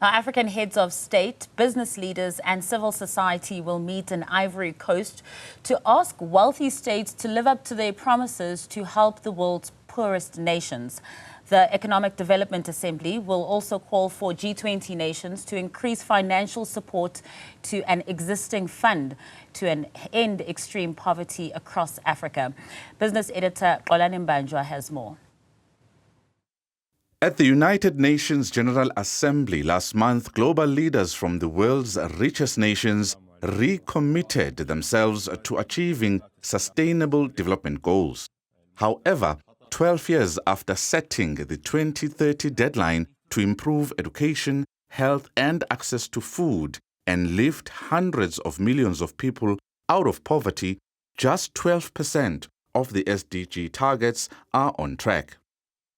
Now, African heads of state, business leaders and civil society will meet in Ivory Coast to ask wealthy states to live up to their promises to help the world's poorest nations. The Economic Development Assembly will also call for G20 nations to increase financial support to an existing fund to end extreme poverty across Africa. Business editor Xolani Mbanjwa has more. At the United Nations General Assembly last month, global leaders from the world's richest nations recommitted themselves to achieving sustainable development goals. However, 12 years after setting the 2030 deadline to improve education, health and access to food and lift hundreds of millions of people out of poverty, just 12% of the SDG targets are on track.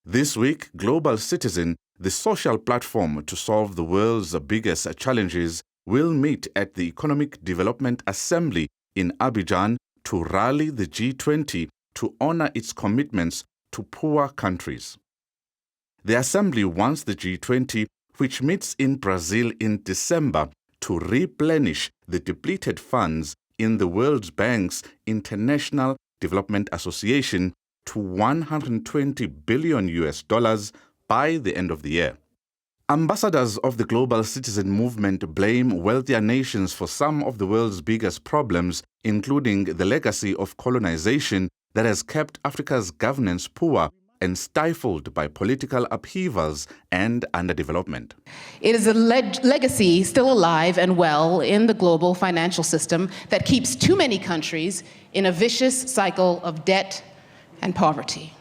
This week, Global Citizen, the social platform to solve the world's biggest challenges, will meet at the Economic Development Assembly in Abidjan to rally the G20 to honor its commitments to poor countries. The Assembly wants the G20, which meets in Brazil in December, to replenish the depleted funds in the World Bank's International Development Association to $120 billion by the end of the year. Ambassadors of the Global Citizen movement blame wealthier nations for some of the world's biggest problems, including the legacy of colonization that has kept Africa's governance poor and stifled by political upheavals and underdevelopment. It is a legacy still alive and well in the global financial system that keeps too many countries in a vicious cycle of debt and poverty,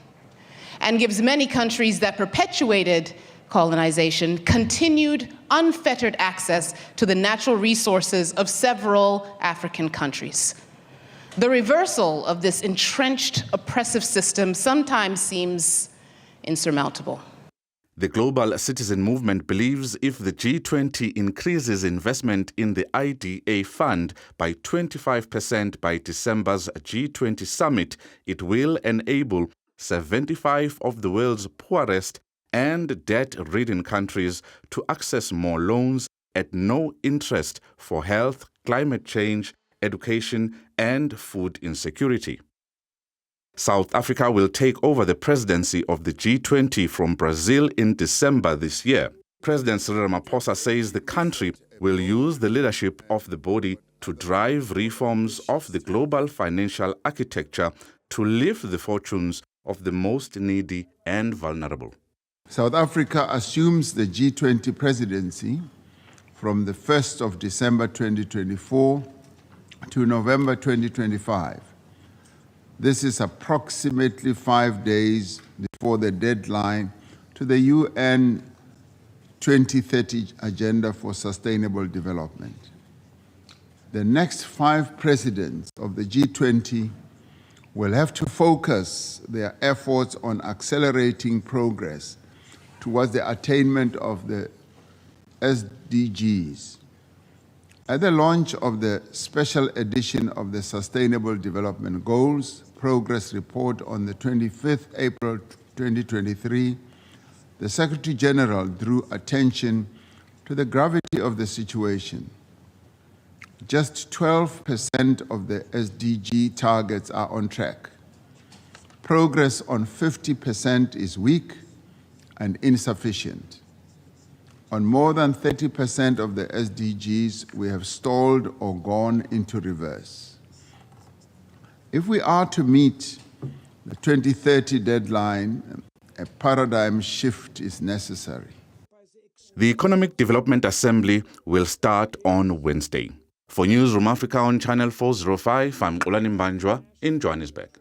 and gives many countries that perpetuated colonization continued unfettered access to the natural resources of several African countries. The reversal of this entrenched oppressive system sometimes seems insurmountable. The Global Citizen movement believes if the G20 increases investment in the IDA fund by 25% by December's G20 summit, it will enable 75 of the world's poorest and debt-ridden countries to access more loans at no interest for health, climate change, education, and food insecurity. South Africa will take over the presidency of the G20 from Brazil in December this year. President Cyril Ramaphosa says the country will use the leadership of the body to drive reforms of the global financial architecture to lift the fortunes of the most needy and vulnerable. South Africa assumes the G20 presidency from the 1st of December 2024 to November 2025. This is approximately 5 days before the deadline to the UN 2030 Agenda for Sustainable Development. The next 5 presidents of the G20 will have to focus their efforts on accelerating progress towards the attainment of the SDGs. At the launch of the special edition of the Sustainable Development Goals Progress Report on the 25th April 2023, the Secretary General drew attention to the gravity of the situation. Just 12% of the SDG targets are on track. Progress on 50% is weak and insufficient. On more than 30% of the SDGs, we have stalled or gone into reverse. If we are to meet the 2030 deadline, a paradigm shift is necessary. The Economic Development Assembly will start on Wednesday. For Newzroom Afrika on Channel 405, I'm Xolani Mbanjwa in Johannesburg.